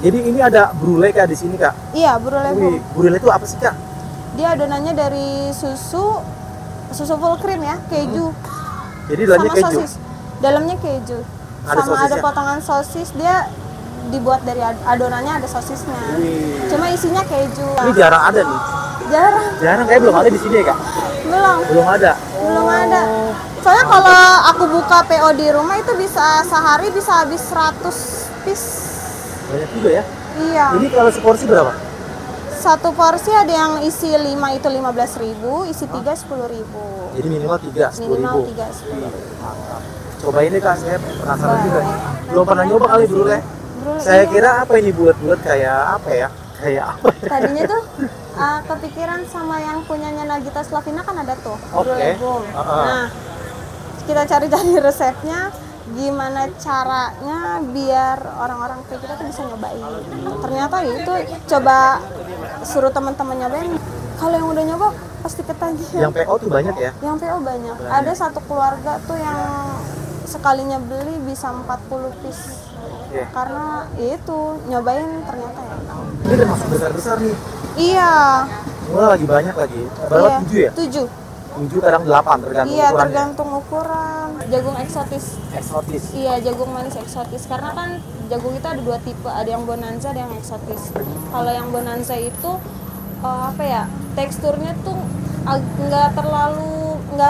Jadi ini ada brule kak di sini kak? Iya, brule bom. Brule itu apa sih kak? Dia adonannya dari susu full cream ya, keju. Jadi dalamnya sama keju? sosis. Dalamnya keju. Ada Sama ada sosisnya? potongan sosis, dia dibuat dari adonannya ada sosisnya. Cuma isinya keju. Ini jarang ada nih. Jarang. Jarang kayak belum ada di sini ya kak? Belum. Belum ada. Belum ada. Soalnya kalau aku buka PO di rumah itu bisa sehari bisa habis 100 piece. Banyak juga ya. Iya. Ini kalau seporsi berapa? Satu porsi ada yang isi 5 itu 15.000, isi 3 10.000. Jadi minimal 3, 10.000. Minimal 3 10.000. Mantap. Cobain deh kak, saya penasaran Boleh. juga nih. Belum pernah nyoba kali brule. Brule, Saya iya. kira apa ini bulat-bulat kayak apa ya? Kayak apa ya? Tadinya tuh kepikiran sama yang punyanya Nagita Slavina kan ada tuh, Oke. brule bom. Nah, kita cari-cari resepnya, gimana caranya biar orang-orang kayak kita tuh bisa nyobain. Ternyata itu coba suruh teman-teman nyobain. Kalau yang udah nyoba pasti ketagihan. Yang PO tuh banyak ya? Yang PO banyak. Ada satu keluarga tuh yang sekalinya beli bisa 40 piece. Iya. Karena itu nyobain ternyata ya. Ini termasuk besar-besar nih. Iya. Wah lagi banyak lagi. Berapa? 7 ya? 7. 7 kadang 8 tergantung Iya, ukurannya. tergantung ukuran. Jagung eksotis. Eksotis. Iya, jagung manis eksotis. Karena kan jagung itu ada 2 tipe, ada yang bonanza, ada yang eksotis. Kalau yang bonanza itu apa ya? Teksturnya tuh nggak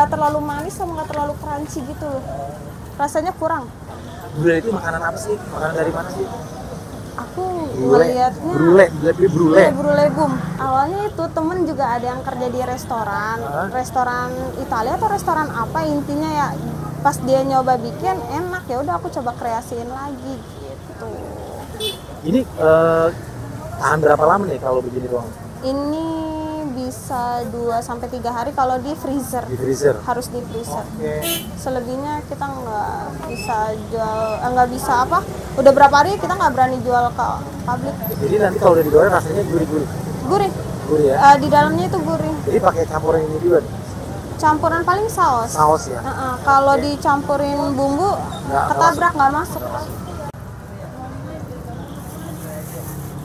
terlalu manis sama nggak terlalu crunchy gitu loh. Rasanya kurang. Brule itu makanan apa sih? Makanan dari mana sih? Aku Brule. melihatnya Brule. Iya, brule boom. Awalnya itu temen juga ada yang kerja di restoran, restoran Italia atau restoran apa intinya ya. Pas dia nyoba bikin enak ya udah aku coba kreasiin lagi gitu. Ini tahan berapa lama nih kalau begini doang? Ini bisa 2-3 hari kalau di freezer. Di freezer? Harus di freezer. Oke. Selebihnya kita nggak bisa jual, nggak bisa apa? Udah berapa hari kita nggak berani jual ke publik. Jadi nanti kalau udah digoreng rasanya gurih-gurih? Gurih. Gurih ya? Di dalamnya itu gurih. Jadi pakai campuran ini juga nih? Campuran paling saus. Saus ya? Kalau dicampurin bumbu, ketabrak nggak masuk.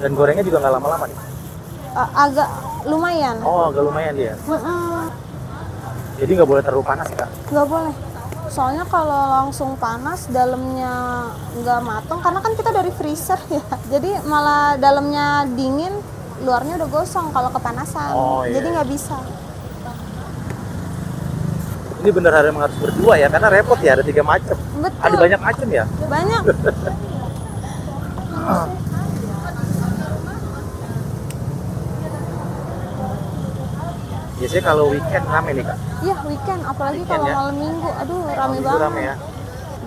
Dan gorengnya juga nggak lama-lama nih? Agak lumayan. Oh, agak lumayan dia. Jadi nggak boleh terlalu panas kak? Nggak boleh. Soalnya kalau langsung panas, dalamnya nggak matang. Karena kan kita dari freezer ya. Jadi malah dalamnya dingin, luarnya udah gosong kalau kepanasan. Oh, iya. Jadi nggak bisa. Ini bener harus berdua ya, karena repot ya, ada 3 macam. Betul. Ada banyak macam ya? Banyak. Biasanya kalau weekend rame nih kak? Iya, weekend. Apalagi Weekend kalau ya? malam minggu. Aduh, rame Itu banget. rame ya?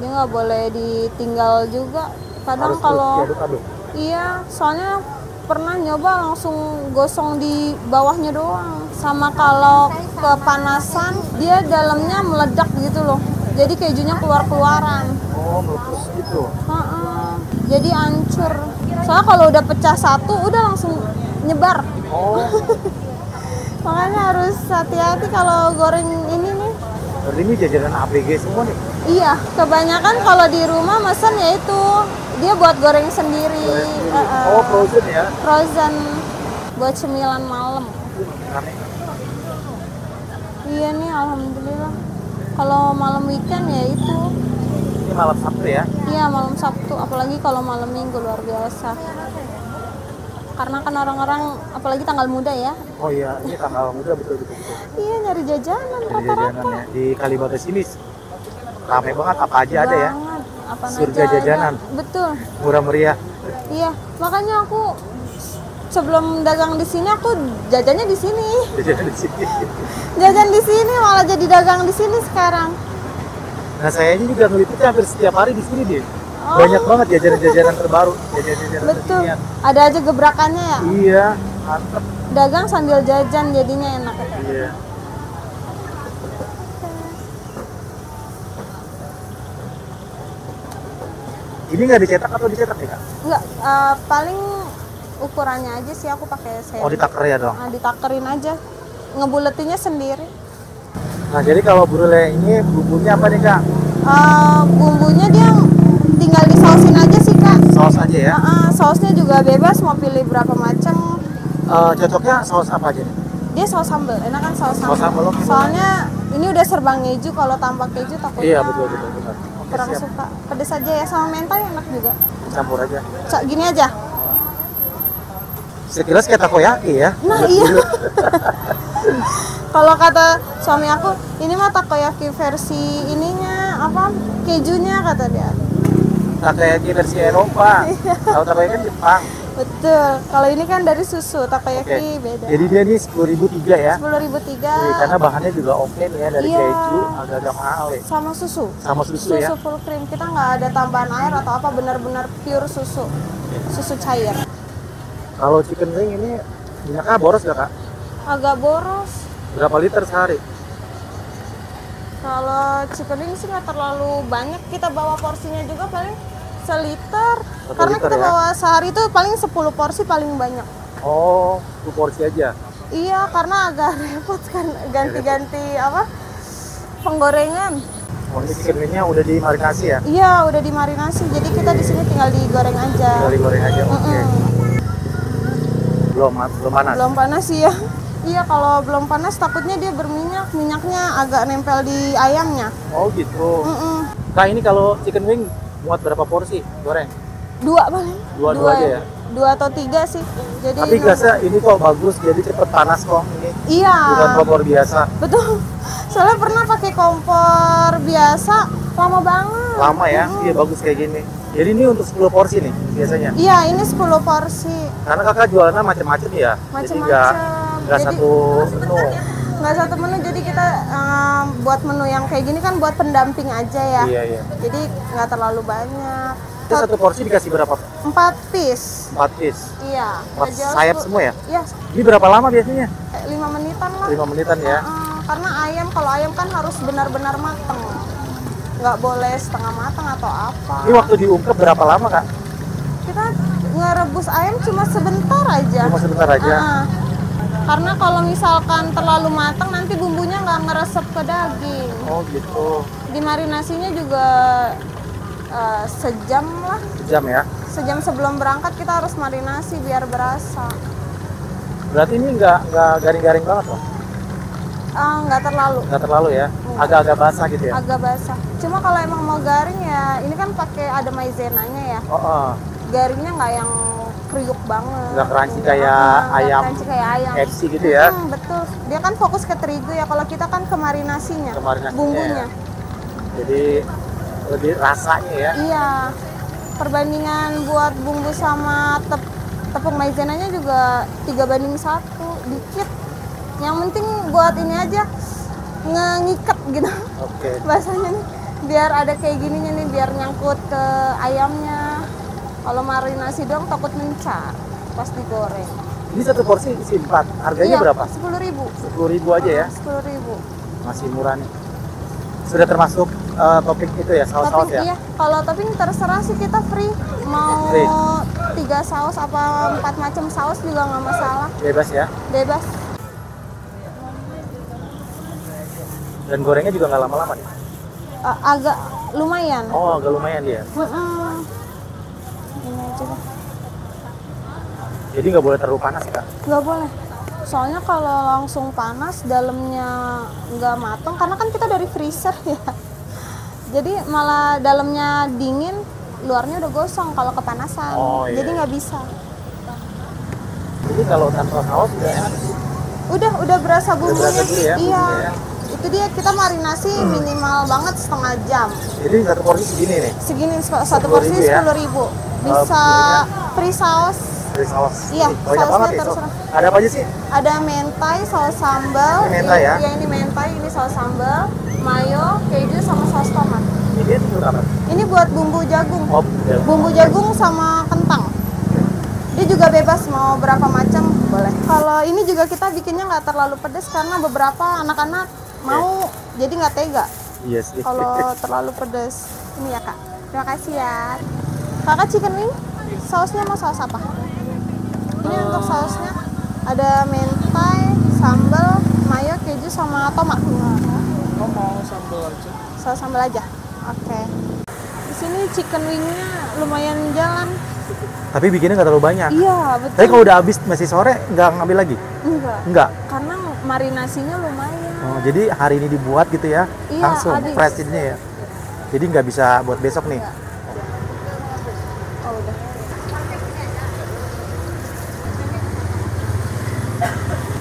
Dia nggak boleh ditinggal juga. Kadang Harus kalau terus diaduk-aduk. iya, soalnya pernah nyoba langsung gosong di bawahnya doang. Sama kalau kepanasan, dia dalamnya meledak gitu loh. Jadi kejunya keluar-keluaran. Oh, meletus gitu. Jadi hancur. Soalnya kalau udah pecah satu, udah langsung nyebar. Oh, Makanya harus hati-hati kalau goreng ini nih. berarti ini jajanan ABG semua nih? Iya, kebanyakan kalau di rumah mesen ya itu dia buat goreng sendiri. Oh, frozen ya? Frozen buat cemilan malam. Rame. Iya nih, alhamdulillah. Kalau malam weekend ya itu. Ini malam Sabtu ya? Iya, malam Sabtu. Apalagi kalau malam Minggu luar biasa. Karena kan orang-orang, apalagi tanggal muda ya. Oh iya, ini tanggal muda betul. Iya, nyari jajanan Jadi rata-rata. jajanan ya. Di Kalibata sini rame banget, apa aja ada ya? Banget. Apa Surga aja jajanan. ada. Betul. Murah meriah. Iya, makanya aku sebelum dagang di sini aku jajannya di sini. Jajanan di sini. Jajan di sini malah jadi dagang di sini sekarang. Nah, saya ini juga ngeliputnya hampir setiap hari di sini deh. Oh. Banyak banget jajanan-jajanan terbaru, jajanan-jajanan Betul. kekinian. Ada aja gebrakannya ya. Iya, mantep. Dagang sambil jajan jadinya enak. Iya. Ini nggak dicetak atau dicetak nih kak? Enggak, paling ukurannya aja sih aku pakai seri. Oh, ditaker ya dong? Ditakerin aja. Ngebuletinnya sendiri. Nah, jadi kalau brule ini bumbunya apa nih kak? Bumbunya dia tinggal disausin aja sih kak. saus aja ya. Sausnya juga bebas mau pilih berapa macam. Cocoknya saus apa aja nih? Dia saus sambal, enak kan saus Saus sambal, sambal. oke. Soalnya ini udah serba keju, kalau tanpa keju takutnya Iya betul benar. Oke, kurang siap. suka. Pedes aja ya, sama mentai enak juga. Campur aja. Gini aja. Sekilas kayak takoyaki ya. Nah iya. Kalau kata suami aku, ini mah takoyaki versi ininya apa? Kejunya kata dia. Takoyaki versi Eropa. Kalau takoyaki kan Jepang. Betul. Kalau ini kan dari susu, takoyaki Oke. beda. Jadi dia nih 10.003 ya. 10.003. Wih, karena bahannya juga oke nih ya, dari Iya. keju agak-agak mahal ya. Sama susu. Sama susu ya. Full cream. Kita nggak ada tambahan air atau apa, benar-benar pure susu. Susu cair. Kalau chicken wing ini minyaknya boros gak kak? Agak boros. Berapa liter sehari? Kalau chicken wing sih nggak terlalu banyak. Kita bawa porsinya juga paling seliter. Karena liter kita ya? bawa sehari itu paling 10 porsi paling banyak. Oh, 1 porsi aja. Iya, karena agak repot kan ganti-ganti apa? Penggorengan. Oh, ini chicken wingnya udah dimarinasi ya? Iya, udah dimarinasi. Jadi kita di sini tinggal digoreng aja. Tinggal digoreng aja, oke. Mm-mm. Belum panas? Belum panas sih ya. Iya, kalau belum panas takutnya dia berminyak. Minyaknya agak nempel di ayamnya. Oh gitu. Mm-mm. Kak, ini kalau chicken wing muat berapa porsi goreng? 2 paling. Dua aja ya? 2 atau 3 sih. Jadi Tapi gasnya ini kok bagus, jadi cepet panas kok ini. Iya. Bukan kompor biasa. Betul. Soalnya pernah pakai kompor biasa, lama banget. Lama ya? Iya bagus kayak gini. Jadi ini untuk 10 porsi nih biasanya. Iya, ini 10 porsi. Karena kakak jualannya macam-macam ya. Jadi Macam-macam. nggak Jadi- satu menu. Nggak satu menu, jadi kita buat menu yang kayak gini kan buat pendamping aja ya. Iya. Jadi nggak terlalu banyak. Itu satu porsi dikasih berapa? 4 piece. 4 piece. Iya. 4 Ngejual sayap 10 semua ya? Iya, Ini berapa lama biasanya? 5 menitan lah. 5 menitan ya. Karena kalau ayam kan harus benar-benar mateng. Nggak boleh setengah mateng atau apa. Ini waktu diungkep berapa lama kak? Kita ngerebus ayam cuma sebentar aja. Cuma sebentar aja. Karena kalau misalkan terlalu matang nanti bumbunya nggak ngeresep ke daging. Oh gitu. Dimarinasinya juga sejam lah. Jam ya? Sejam sebelum berangkat kita harus marinasi biar berasa. Berarti ini nggak garing-garing banget loh? Nggak terlalu. Nggak terlalu ya? Agak-agak basah gitu ya? Agak basah. Cuma kalau emang mau garing ya, ini kan pakai ada maizenanya ya. Oh. Garingnya nggak yang kriuk banget. Nggak crunchy kayak Nggak ayam crunchy kayak ayam. KFC gitu ya? Betul. Dia kan fokus ke terigu ya. Kalau kita kan ke marinasinya, Ke marinasinya bumbunya. ya. Jadi lebih rasanya ya? Iya. Perbandingan buat bumbu sama tepung maizenanya juga 3:1, dikit. Yang penting buat ini aja ngikat gitu. Oke. Bahasanya nih, biar ada kayak gininya nih, biar nyangkut ke ayamnya. Kalau marinasi doang takut mencar pas digoreng. Ini satu porsi isi 4. Harganya Iya, berapa? 10.000. 10.000 aja ya? 10.000. Masih murah nih. Sudah termasuk topping itu ya, saus-saus Topping ya? iya. Kalau topping terserah sih, kita free. Mau Free. 3 saus apa 4 macam saus juga nggak masalah. Bebas ya? Bebas. Dan gorengnya juga nggak lama-lama nih? Agak lumayan. Oh, agak lumayan dia. Ini aja deh. Jadi nggak boleh terlalu panas ya, Kak? Nggak boleh. Soalnya kalau langsung panas, dalamnya nggak matang. Karena kan kita dari freezer ya. Jadi malah dalamnya dingin, luarnya udah gosong kalau kepanasan. Oh, iya. Jadi nggak bisa. Jadi kalau tanpa saus udah enak. Udah berasa bumbunya. berasa dulu ya, Iya. bumbunya ya. Itu dia, kita marinasi minimal banget setengah jam. Jadi satu porsi segini nih? Segini satu porsi 10.000 ya? 10.000. Bisa free saus. Dari saus? Iya, Banyak sausnya banget ya. terserah. Ada apa aja sih? Ada mentai, saus sambal. Ini mentai ya? Iya, ini mentai, ini saus sambal, mayo, keju sama saus tomat. Ini untuk apa? Ini buat bumbu jagung. Oh, ya. Bumbu jagung sama kentang. Dia juga bebas mau berapa macam boleh. Kalau ini juga kita bikinnya nggak terlalu pedas karena beberapa anak-anak mau, jadi nggak tega Iya sih. kalau terlalu pedas. Ini ya kak. Terima kasih ya. Kakak chicken wing, sausnya mau saus apa? Ini untuk sausnya ada mentai, sambal, mayo, keju sama tomat. Oh, mau sambal aja. Saus sambal aja. Oke. Di sini chicken wingnya lumayan jalan. Tapi bikinnya nggak terlalu banyak. Iya, betul. Tapi kalau udah habis masih sore nggak ngambil lagi? Enggak. Enggak. Karena marinasinya lumayan. Oh, jadi hari ini dibuat gitu ya, Iya, langsung habis. fresh jadinya ya. Jadi nggak bisa buat besok nih. Enggak. Oh, udah.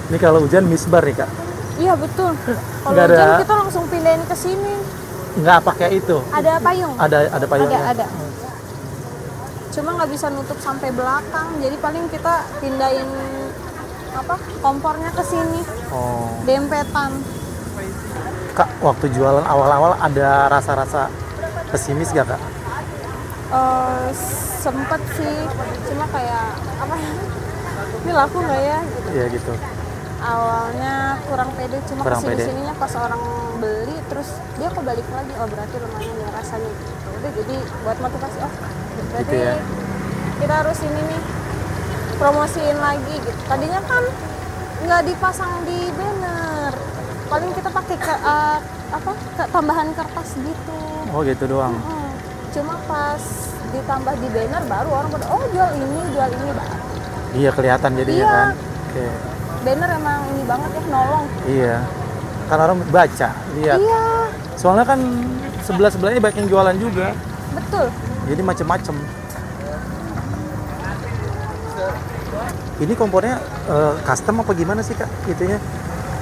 Ini kalau hujan misbar nih kak. Iya, betul. Kalau Nggak hujan ada- kita langsung pindahin ke sini. Nggak pakai itu. Ada payung. Ada payungnya. Ada. Cuma nggak bisa nutup sampai belakang. Jadi paling kita pindahin kompornya ke sini. Oh. Dempetan. Kak, waktu jualan awal-awal ada rasa-rasa pesimis gak kak? Sempet sih, cuma kayak apa ya? Ini laku nggak ya? Gitu. Iya gitu. Awalnya kurang pede, cuma Kurang pede. kesini-sininya pas orang beli, terus dia kok balik lagi, oh berarti lumayan ya rasanya. Udah jadi buat motivasi, oh berarti Gitu ya. kita harus ini nih promosiin lagi gitu. Tadinya kan nggak dipasang di banner, paling kita pakai tambahan kertas gitu. Oh gitu doang. Cuma pas ditambah di banner baru orang pada oh jual ini baru. Iya kelihatan jadinya Iya. kan. Oke. Banner emang ini banget ya, nolong. Iya. Kan orang baca, lihat. Iya, Soalnya kan sebelah-sebelahnya banyak yang jualan juga. betul. Jadi macem-macem. Ini kompornya custom apa gimana sih kak? Itunya?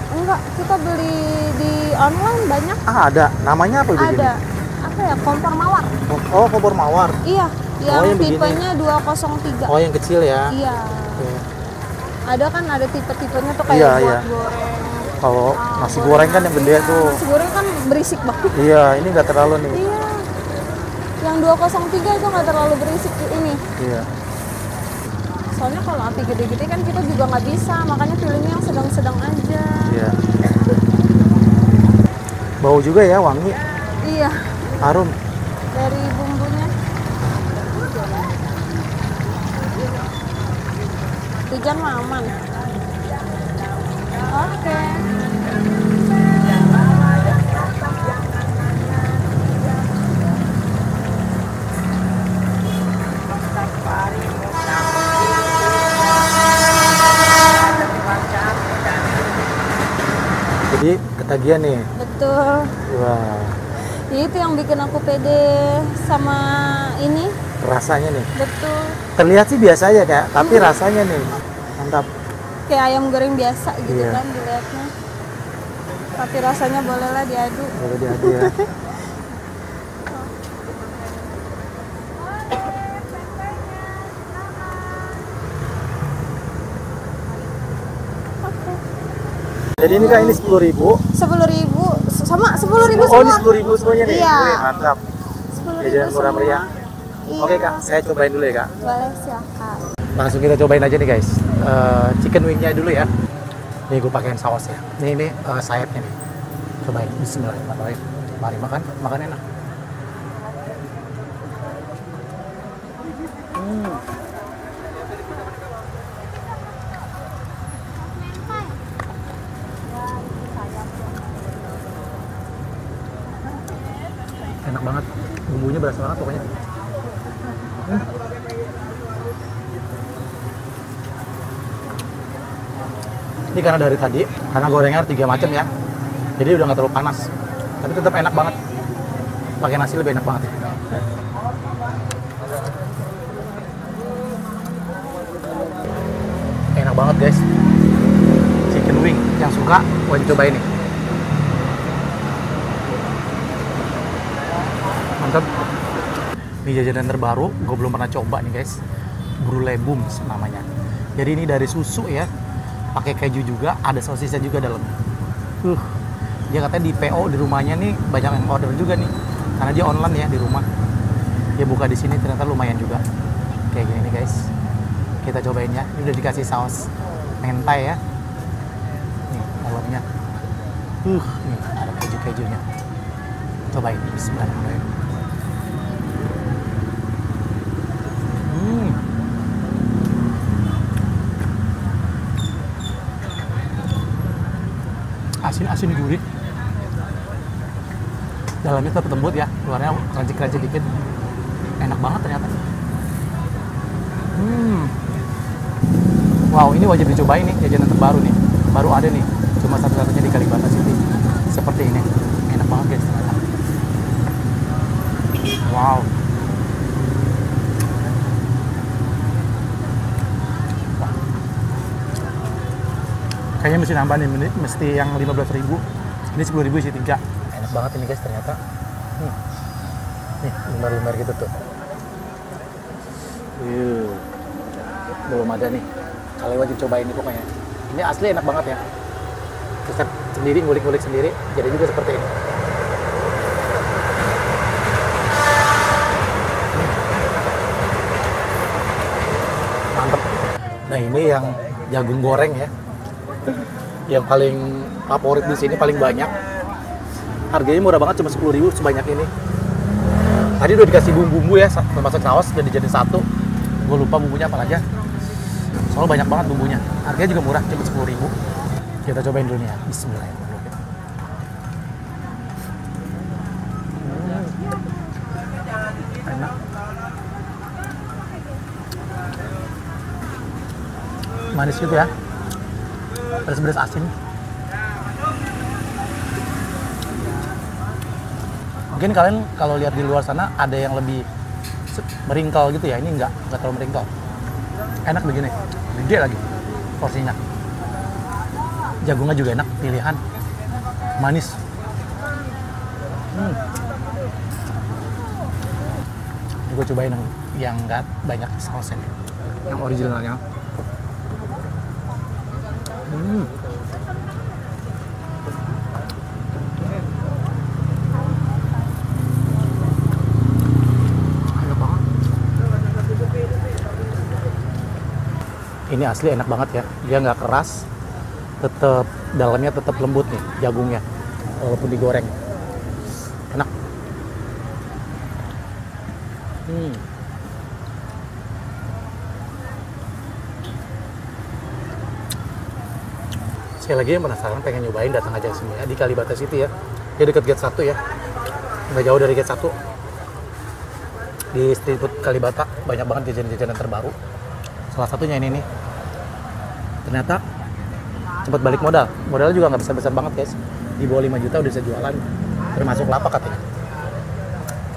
Enggak, kita beli di online banyak. Ah ada. Namanya apa begini? Ada apa ya, kompor mawar. Oh kompor mawar. Iya, yang yang begini. tipenya 203. Oh yang kecil ya? Iya. Oke. Ada kan ada tipe-tipenya tuh kayak Iya, buat iya. goreng. Kalau nasi goreng kan yang gede Iya, tuh. Nasi goreng kan berisik banget. Iya, ini nggak terlalu nih. Iya. Yang 203 itu nggak terlalu berisik ini. Iya. Soalnya kalau api gede-gede kan kita juga nggak bisa, makanya pilihnya yang sedang-sedang aja. Iya. Bau juga ya, wangi, Iya, harum. dari bumbunya. Hujan mah aman. Oke. Jadi ketagihan nih. Betul. Wah, Ya, itu yang bikin aku pede sama ini. rasanya nih. Betul. Terlihat sih biasa aja kak, tapi rasanya nih mantap. Kayak ayam goreng biasa gitu Iya. kan dilihatnya. Tapi rasanya bolehlah diadu. Boleh diadu ya. Jadi ini kak, ini 10.000. 10.000 sama 10.000 Oh ini semua. 10.000 semuanya nih. Iya. Wih, mantap. 10.000 Jajanan murah semua. meriah. Iya. Oke kak, saya cobain dulu ya kak. Boleh silakan. Langsung kita cobain aja nih guys. Chicken wingnya dulu ya. Nih gue pakein saus ya. Ini sayapnya nih. Cobain. Bismillahirrahmanirrahim. Mari makan, makan enak. Enak banget. Bumbunya berasa banget pokoknya. Ini karena dari tadi, karena gorengnya 3 macam ya, jadi udah nggak terlalu panas, tapi tetap enak banget. Pakai nasi lebih enak banget. Enak banget guys, chicken wing. Yang suka wajib coba ini. Mantap. Ini jajanan terbaru, gue belum pernah coba nih guys. Brulee Booms namanya. Jadi ini dari susu ya. Pakai keju juga, ada sosisnya juga dalamnya. Dia katanya di PO di rumahnya nih banyak yang order juga nih, karena dia online ya di rumah. Dia buka di sini ternyata lumayan juga. Kayak gini nih guys. Kita cobain ya. Ini udah dikasih saus mentai ya. Nih dalamnya. Nih ada keju-kejunya. Cobain bismillahirrahmanirrahim. Asin-asin gurih, dalamnya tetap lembut ya, luarnya crunchy-crunchy dikit, enak banget ternyata. Wow, ini wajib dicobain nih, jajanan terbaru nih. Baru ada nih, cuma satu-satunya di Kalibata City. Seperti ini. Enak banget guys ternyata. Wow. Kayaknya mesti nambah nih, mesti yang 15.000. Ini 10.000 isi 3. Enak banget ini guys ternyata. Nih, lumbar-lumbar gitu tuh. Belum ada nih. Kalian wajib cobain ini pokoknya. Ini asli enak banget ya. Resep sendiri, ngulik-ngulik sendiri. Jadi juga seperti ini. Mantep. Nah ini yang jagung goreng ya. Yang paling favorit di sini, paling banyak. Harganya murah banget, cuma 10.000 sebanyak ini. Tadi udah dikasih bumbu-bumbu ya, termasuk saus, udah dijadiin satu. Gue lupa bumbunya apa aja. Soalnya banyak banget bumbunya. Harganya juga murah, cuma 10.000. Kita cobain dulu nih ya. Bismillahirrahmanirrahim. Enak. Manis gitu ya. Pedas-pedas asin. Mungkin kalian kalau lihat di luar sana ada yang lebih meringkal gitu ya. Ini enggak terlalu meringkal. Enak begini. Gede lagi porsinya. Jagungnya juga enak, pilihan. Manis. Ini gue cobain yang enggak banyak sausnya. Yang originalnya. Ini asli enak banget ya, dia nggak keras, tetap dalamnya tetap lembut nih jagungnya, walaupun digoreng, enak. Sekali lagi yang penasaran pengen nyobain, datang aja sini ya, di Kalibata City ya, dia deket Gate 1 ya, nggak jauh dari Gate 1. Di street food Kalibata banyak banget jajanan-jajanan terbaru. Salah satunya ini nih. Ternyata cepat balik modal. Modalnya juga nggak besar-besar banget guys. Di bawah 5 juta udah bisa jualan. Termasuk lapak katanya.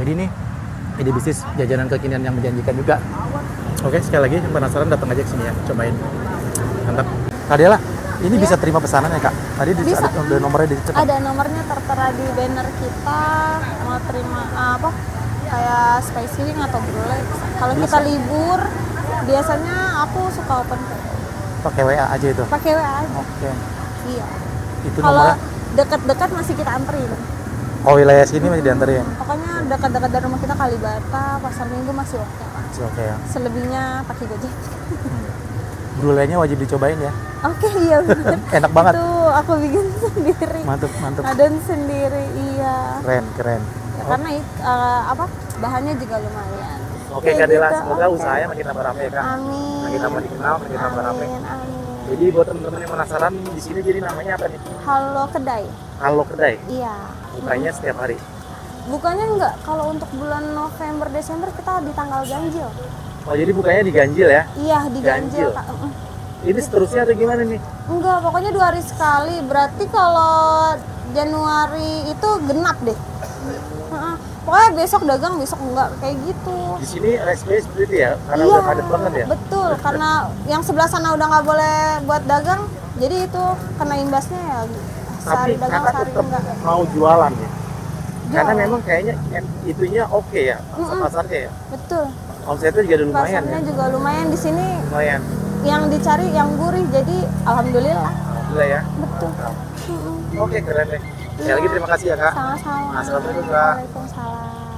Jadi ini ide bisnis jajanan kekinian yang menjanjikan juga. Oke, sekali lagi yang penasaran datang aja ke sini ya. Cobain. Mantap. Kadela, ini bisa terima pesanan ya Kak? Tadi ada nomornya di situ. Ada nomornya tertera di banner kita. Mau terima apa? Kayak spicy wing atau brulek. Kalau kita libur, biasanya aku suka open pakai WA aja itu. Pakai WA aja. Oke. Iya. Itu kalau nomornya dekat-dekat masih kita anterin. Oh, wilayah sini masih dianterin. Pokoknya dekat-dekat dari rumah kita Kalibata, Pasar Minggu masih oke. Masih oke ya. Selebihnya pakai Gojek. Brulenya wajib dicobain ya. Oke, iya benar. Enak banget. Itu aku bikin sendiri. Mantep. Adon sendiri, iya. Keren. Ya, karena apa? Bahannya juga lumayan. Oke, Kak Dela, semoga usahanya makin tambah ramai ya Kak. Amin. Makin tambah dikenal, makin tambah ramai. Amin. Jadi buat teman-teman yang penasaran di sini jadi namanya apa nih? Halo Kedai. Halo Kedai. Iya. Bukanya setiap hari. Bukannya enggak, kalau untuk bulan November Desember kita di tanggal ganjil. Oh, jadi bukanya di ganjil ya? Iya, di ganjil. Ini seterusnya atau gimana nih? Enggak, pokoknya 2 hari sekali. Berarti kalau Januari itu genap deh. Pokoknya besok dagang, besok enggak, kayak gitu. Di sini resmi seperti itu ya? Karena iya, udah padat banget ya? Betul, karena yang sebelah sana udah nggak boleh buat dagang, jadi itu kena imbasnya ya. Tapi dagang, Kakak tetap mau jualan ya? Karena memang kayaknya itunya oke ya, pasarnya ya? Betul. Omsetnya juga lumayan ya? Pasarnya juga lumayan di sini. Lumayan. Yang dicari yang gurih, jadi alhamdulillah. Alhamdulillah ya? Betul. Oke, keren deh. Sekali lagi terima kasih ya Kak. Sama-sama. Assalamualaikum Kak. Waalaikumsalam.